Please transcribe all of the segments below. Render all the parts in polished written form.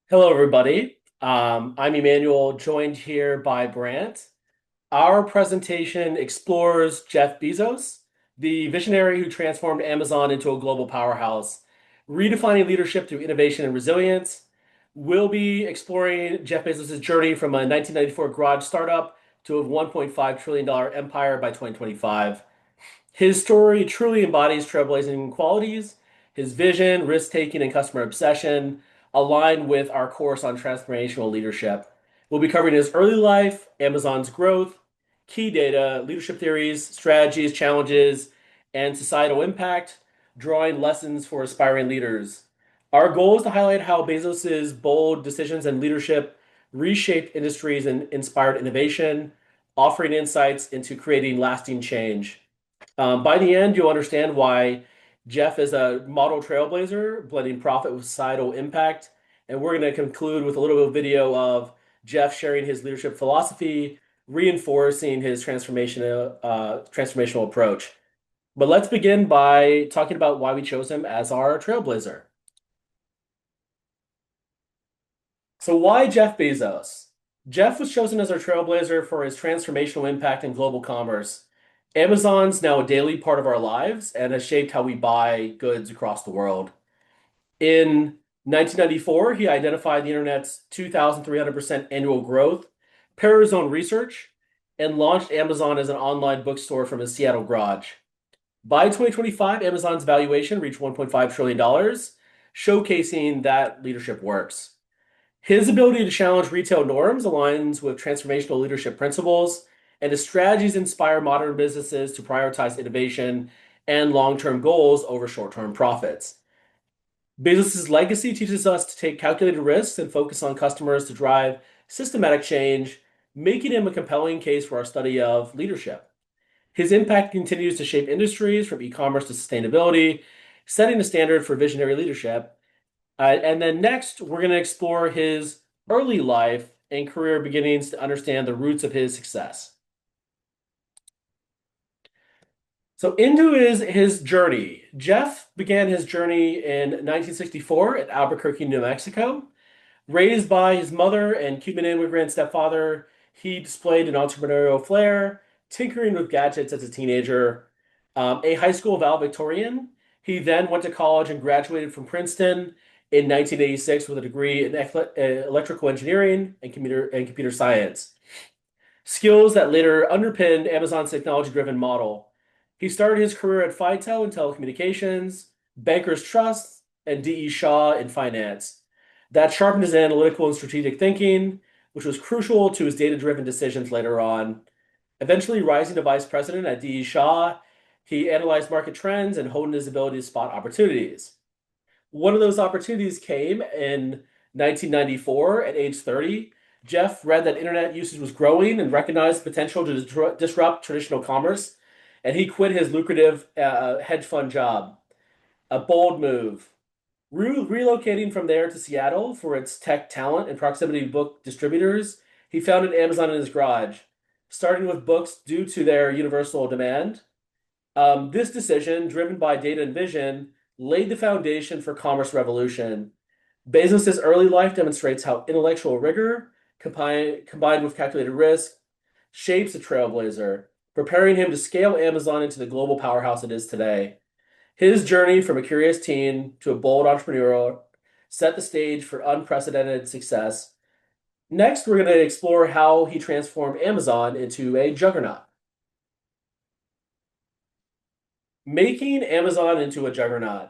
Hello, everybody. I'm Emmanuel, joined here by Brant. Our presentation explores Jeff Bezos, the visionary who transformed Amazon into a global powerhouse, redefining leadership through innovation and resilience. We'll be exploring Jeff Bezos' journey from a 1994 garage startup to a $1.5 trillion empire by 2025. His story truly embodies trailblazing qualities. His vision, risk taking, and customer obsession align with our course on transformational leadership. We'll be covering his early life, Amazon's growth, key data, leadership theories, strategies, challenges, and societal impact, drawing lessons for aspiring leaders. Our goal is to highlight how Bezos's bold decisions and leadership reshaped industries and inspired innovation, offering insights into creating lasting change. By the end, you'll understand why Jeff is a model trailblazer, blending profit with societal impact. And we're going to conclude with a little bit of video of Jeff sharing his leadership philosophy, reinforcing his transformational approach. But let's begin by talking about why we chose him as our trailblazer. So, why Jeff Bezos? Jeff was chosen as our trailblazer for his transformational impact in global commerce. Amazon's now a daily part of our lives and has shaped how we buy goods across the world. In 1994, he identified the internet's 2,300% annual growth, paired his own research, and launched Amazon as an online bookstore from his Seattle garage. By 2025, Amazon's valuation reached $1.5 trillion, showcasing that leadership works. His ability to challenge retail norms aligns with transformational leadership principles, and his strategies inspire modern businesses to prioritize innovation and long-term goals over short-term profits. Bezos' legacy teaches us to take calculated risks and focus on customers to drive systematic change, making him a compelling case for our study of leadership. His impact continues to shape industries from e-commerce to sustainability, setting the standard for visionary leadership. And then next, we're going to explore his early life and career beginnings to understand the roots of his success. So into his journey. Jeff began his journey in 1964 at Albuquerque, New Mexico. Raised by his mother and Cuban immigrant stepfather, he displayed an entrepreneurial flair, tinkering with gadgets as a teenager. A high school valedictorian, he then went to college and graduated from Princeton in 1986 with a degree in electrical engineering and computer science. Skills that later underpinned Amazon's technology-driven model. He started his career at Fitel in telecommunications, Bankers Trust, and D.E. Shaw in finance. That sharpened his analytical and strategic thinking, which was crucial to his data-driven decisions later on. Eventually rising to vice president at D.E. Shaw, he analyzed market trends and honed his ability to spot opportunities. One of those opportunities came in 1994 at age 30. Jeff read that internet usage was growing and recognized the potential to disrupt traditional commerce, and he quit his lucrative hedge fund job. A bold move. Relocating from there to Seattle for its tech talent and proximity to book distributors, he founded Amazon in his garage, starting with books due to their universal demand. This decision, driven by data and vision, laid the foundation for commerce revolution. Bezos' early life demonstrates how intellectual rigor, combined with calculated risk, shapes a trailblazer, preparing him to scale Amazon into the global powerhouse it is today. His journey from a curious teen to a bold entrepreneur set the stage for unprecedented success. Next, we're going to explore how he transformed Amazon into a juggernaut. Making Amazon into a juggernaut.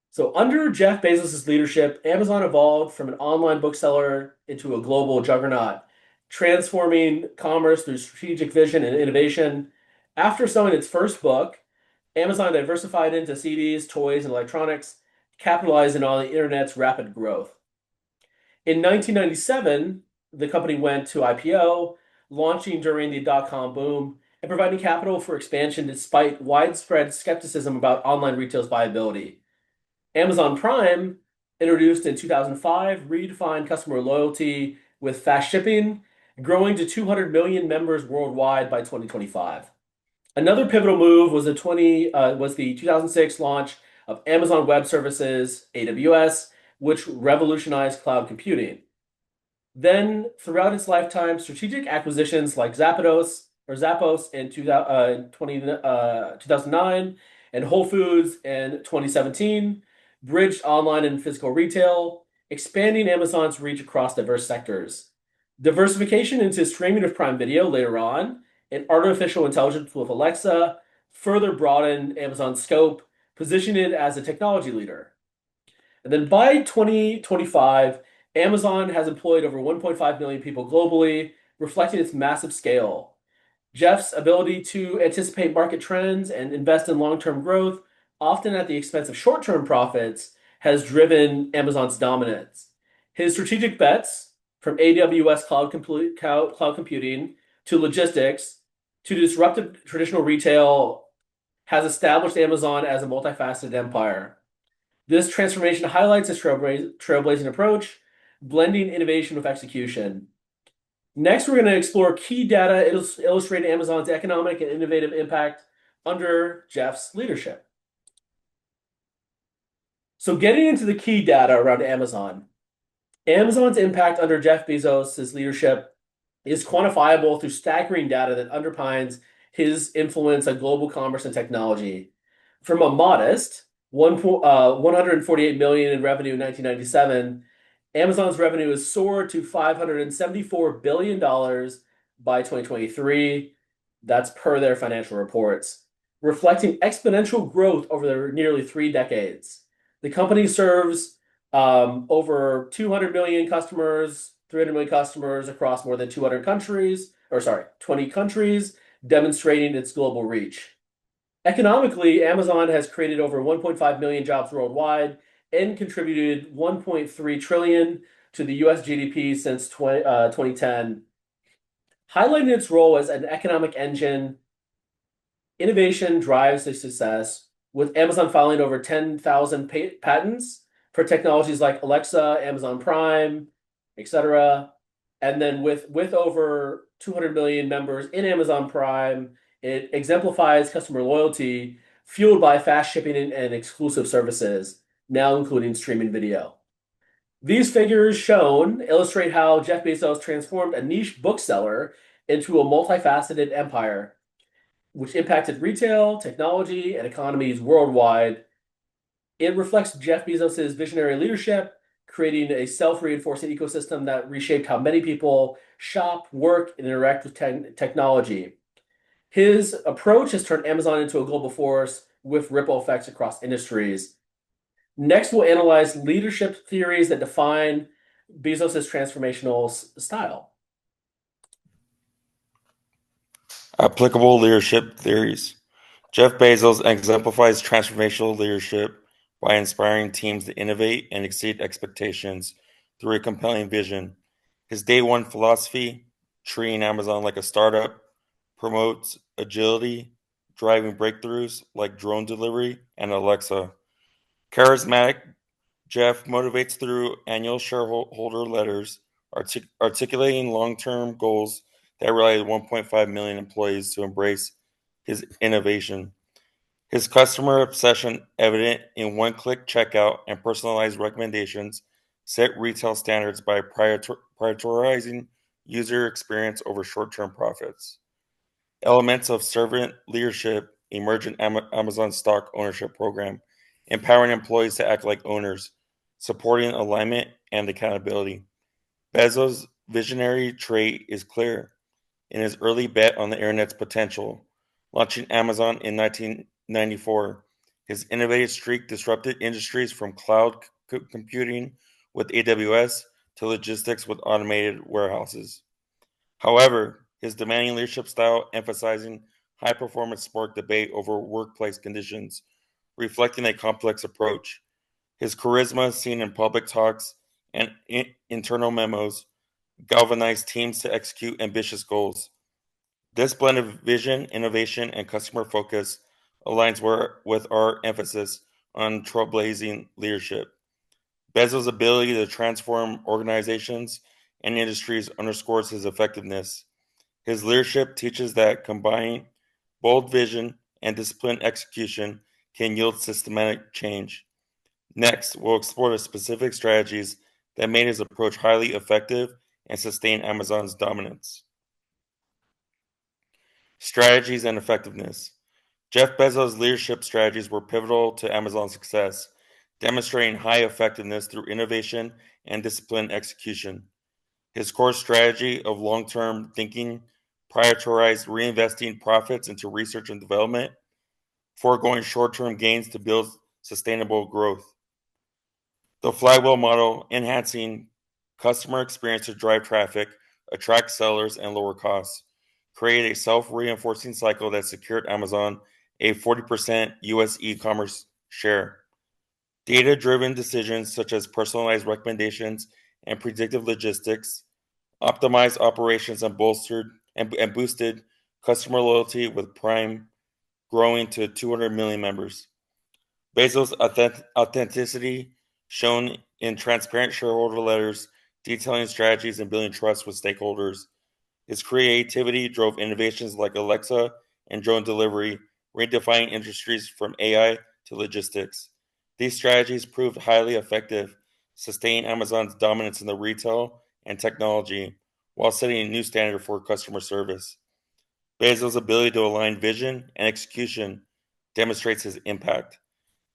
So, under Jeff Bezos' leadership, Amazon evolved from an online bookseller into a global juggernaut, transforming commerce through strategic vision and innovation. After selling its first book, Amazon diversified into CDs, toys, and electronics, capitalizing on the internet's rapid growth. In 1997, the company went to IPO, launching during the dot-com boom and providing capital for expansion despite widespread skepticism about online retail's viability. Amazon Prime, introduced in 2005, redefined customer loyalty with fast shipping, growing to 200 million members worldwide by 2025. Another pivotal move was the 2006 launch of Amazon Web Services (AWS), which revolutionized cloud computing. Then, throughout its lifetime, strategic acquisitions like Zappos in 2009 and Whole Foods in 2017 bridged online and physical retail, expanding Amazon's reach across diverse sectors. Diversification into streaming of Prime Video later on and artificial intelligence with Alexa further broadened Amazon's scope, positioning it as a technology leader. And then by 2025, Amazon has employed over 1.5 million people globally, reflecting its massive scale. Jeff's ability to anticipate market trends and invest in long-term growth, often at the expense of short-term profits, has driven Amazon's dominance. His strategic bets, from AWS cloud computing to logistics to disruptive traditional retail, has established Amazon as a multifaceted empire. This transformation highlights his trailblazing approach, blending innovation with execution. Next, we're going to explore key data illustrating Amazon's economic and innovative impact under Jeff's leadership. So, getting into the key data around Amazon, Amazon's impact under Jeff Bezos' leadership is quantifiable through staggering data that underpins his influence on global commerce and technology. From a modest 148 million in revenue in 1997, Amazon's revenue has soared to $574 billion by 2023. That's per their financial reports, reflecting exponential growth over their nearly 3 decades. The company serves over 200 million customers, 300 million customers across more than 20 countries, demonstrating its global reach. Economically, Amazon has created over 1.5 million jobs worldwide and contributed 1.3 trillion to the US GDP since 2010. Highlighting its role as an economic engine, innovation drives the success, with Amazon filing over 10,000 patents for technologies like Alexa, Amazon Prime, etc. And then with over 200 million members in Amazon Prime, it exemplifies customer loyalty fueled by fast shipping and exclusive services, now including streaming video. These figures shown illustrate how Jeff Bezos transformed a niche bookseller into a multifaceted empire, which impacted retail, technology, and economies worldwide. It reflects Jeff Bezos' visionary leadership, creating a self-reinforcing ecosystem that reshaped how many people shop, work, and interact with technology. His approach has turned Amazon into a global force with ripple effects across industries. Next, we'll analyze leadership theories that define Bezos' transformational style. Applicable leadership theories. Jeff Bezos exemplifies transformational leadership by inspiring teams to innovate and exceed expectations through a compelling vision. His day one philosophy, treating Amazon like a startup, promotes agility, driving breakthroughs like drone delivery and Alexa. Charismatic, Jeff motivates through annual shareholder letters, articulating long-term goals that rally 1.5 million employees to embrace his innovation. His customer obsession, evident in one-click checkout and personalized recommendations, set retail standards by prioritizing user experience over short-term profits. Elements of servant leadership emerge in Amazon stock ownership program, empowering employees to act like owners, supporting alignment and accountability. Bezos' visionary trait is clear in his early bet on the internet's potential. Launching Amazon in 1994, his innovative streak disrupted industries from cloud computing with AWS to logistics with automated warehouses. However, his demanding leadership style, emphasizing high performance, sparked debate over workplace conditions, reflecting a complex approach. His charisma, seen in public talks and internal memos, galvanized teams to execute ambitious goals. This blend of vision, innovation, and customer focus aligns with our emphasis on trailblazing leadership. Bezos' ability to transform organizations and industries underscores his effectiveness. His leadership teaches that combining bold vision and disciplined execution can yield systematic change. Next, we'll explore the specific strategies that made his approach highly effective and sustained Amazon's dominance. Strategies and effectiveness. Jeff Bezos' leadership strategies were pivotal to Amazon's success, demonstrating high effectiveness through innovation and disciplined execution. His core strategy of long-term thinking prioritized reinvesting profits into research and development, foregoing short-term gains to build sustainable growth. The flywheel model, enhancing customer experience to drive traffic, attract sellers, and lower costs, created a self-reinforcing cycle that secured Amazon a 40% US e-commerce share. Data-driven decisions such as personalized recommendations and predictive logistics optimized operations and bolstered and boosted customer loyalty, with Prime growing to 200 million members. Bezos' authenticity shown in transparent shareholder letters detailing strategies and building trust with stakeholders. His creativity drove innovations like Alexa and drone delivery, redefining industries from AI to logistics. These strategies proved highly effective, sustaining Amazon's dominance in the retail and technology, while setting a new standard for customer service. Bezos' ability to align vision and execution demonstrates his impact.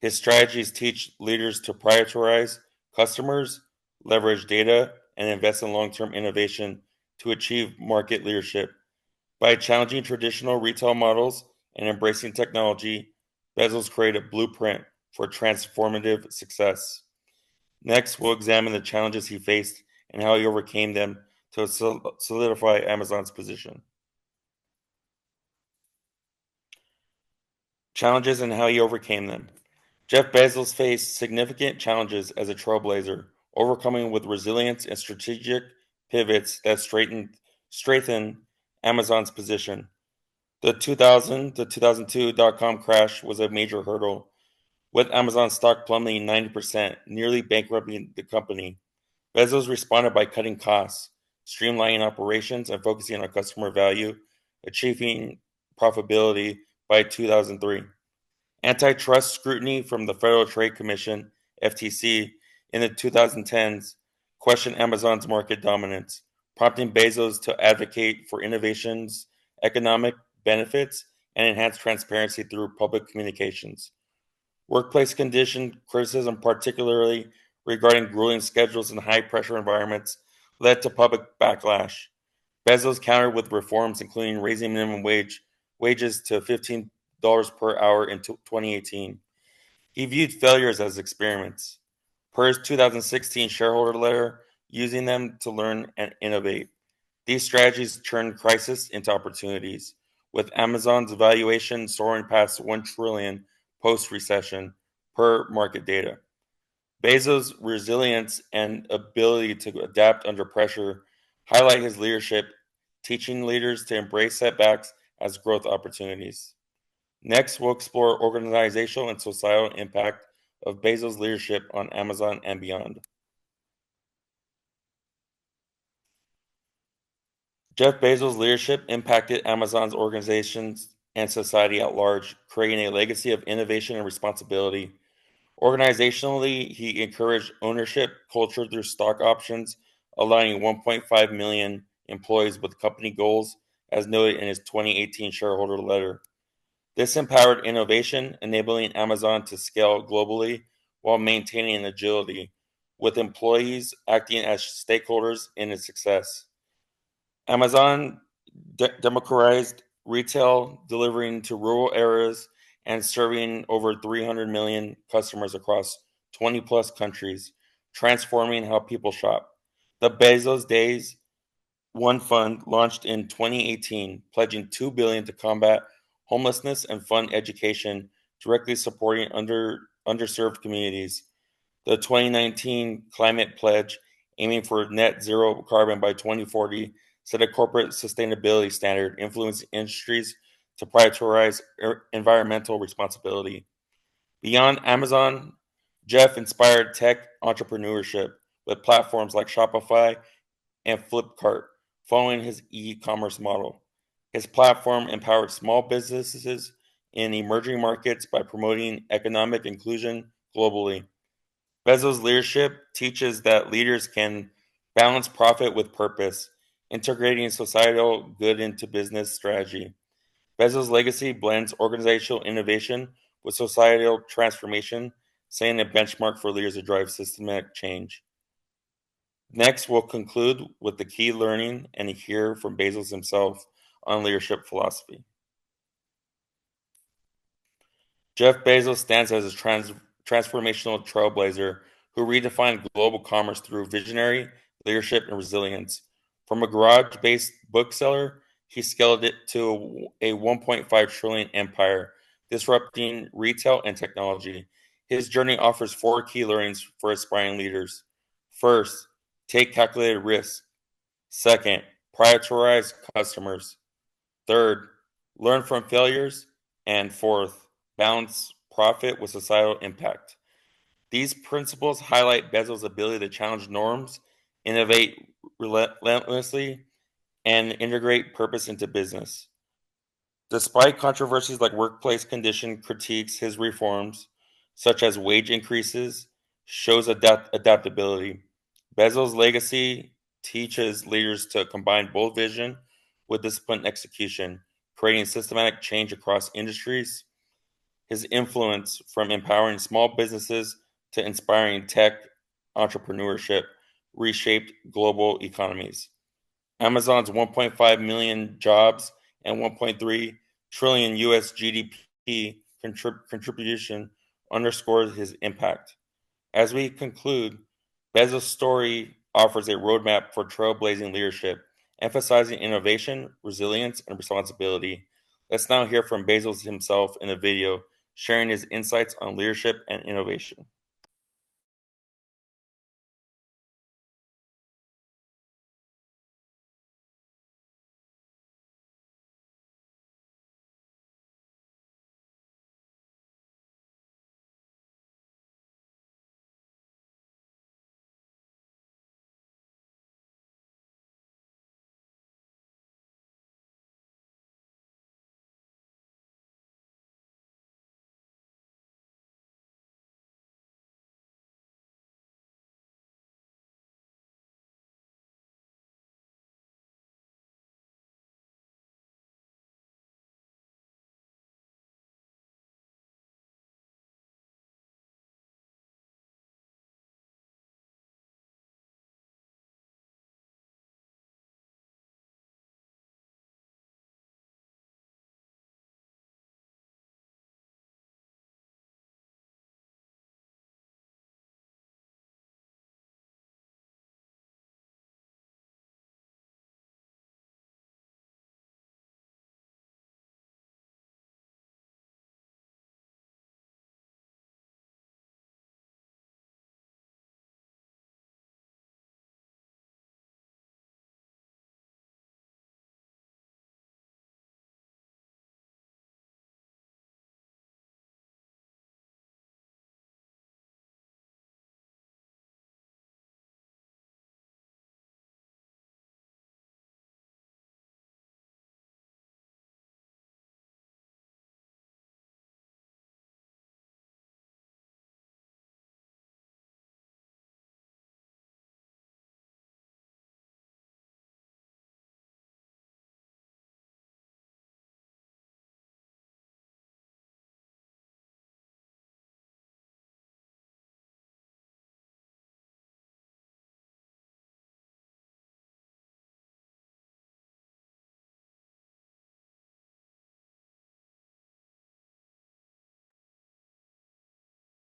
His strategies teach leaders to prioritize customers, leverage data, and invest in long-term innovation to achieve market leadership. By challenging traditional retail models and embracing technology, Bezos created a blueprint for transformative success. Next, we'll examine the challenges he faced and how he overcame them to solidify Amazon's position. Challenges and how he overcame them. Jeff Bezos faced significant challenges as a trailblazer, overcoming with resilience and strategic pivots that strengthened Amazon's position. The 2000 to 2002 dot-com crash was a major hurdle, with Amazon stock plummeting 90%, nearly bankrupting the company. Bezos responded by cutting costs, streamlining operations, and focusing on customer value, achieving profitability by 2003. Antitrust scrutiny from the Federal Trade Commission, FTC, in the 2010s questioned Amazon's market dominance, prompting Bezos to advocate for innovations, economic benefits, and enhanced transparency through public communications. Workplace condition criticism, particularly regarding grueling schedules and high-pressure environments, led to public backlash. Bezos countered with reforms, including raising minimum wages to $15 per hour in 2018. He viewed failures as experiments. Per his 2016 shareholder letter, using them to learn and innovate. These strategies turned crisis into opportunities, with Amazon's valuation soaring past $1 trillion post-recession, per market data. Bezos' resilience and ability to adapt under pressure highlight his leadership, teaching leaders to embrace setbacks as growth opportunities. Next, we'll explore organizational and societal impact of Bezos' leadership on Amazon and beyond. Jeff Bezos' leadership impacted Amazon's organizations and society at large, creating a legacy of innovation and responsibility. Organizationally, he encouraged ownership culture through stock options, aligning 1.5 million employees with company goals, as noted in his 2018 shareholder letter. This empowered innovation, enabling Amazon to scale globally while maintaining agility, with employees acting as stakeholders in its success. Amazon democratized retail, delivering to rural areas and serving over 300 million customers across 20 plus countries, transforming how people shop. The Bezos Days One Fund launched in 2018, pledging $2 billion to combat homelessness and fund education, directly supporting underserved communities. The 2019 Climate Pledge, aiming for net zero carbon by 2040, set a corporate sustainability standard, influencing industries to prioritize environmental responsibility. Beyond Amazon, Jeff inspired tech entrepreneurship with platforms like Shopify and Flipkart, following his e-commerce model. His platform empowered small businesses in emerging markets by promoting economic inclusion globally. Bezos' leadership teaches that leaders can balance profit with purpose, integrating societal good into business strategy. Bezos' legacy blends organizational innovation with societal transformation, setting a benchmark for leaders to drive systematic change. Next, we'll conclude with the key learning and hear from Bezos himself on leadership philosophy. Jeff Bezos stands as a transformational trailblazer who redefined global commerce through visionary leadership and resilience. From a garage-based bookseller, he scaled it to a 1.5 trillion empire, disrupting retail and technology. His journey offers four key learnings for aspiring leaders. First, take calculated risks. Second, prioritize customers. Third, learn from failures. And fourth, balance profit with societal impact. These principles highlight Bezos' ability to challenge norms, innovate relentlessly, and integrate purpose into business. Despite controversies like workplace condition critiques, his reforms, such as wage increases, shows adaptability. Bezos' legacy teaches leaders to combine bold vision with disciplined execution, creating systematic change across industries. His influence, from empowering small businesses to inspiring tech entrepreneurship, reshaped global economies. Amazon's 1.5 million jobs and 1.3 trillion US GDP contribution underscores his impact. As we conclude, Bezos' story offers a roadmap for trailblazing leadership, emphasizing innovation, resilience, and responsibility. Let's now hear from Bezos himself in a video sharing his insights on leadership and innovation.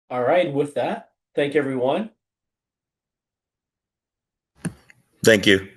All right, with that, thank everyone. Thank you.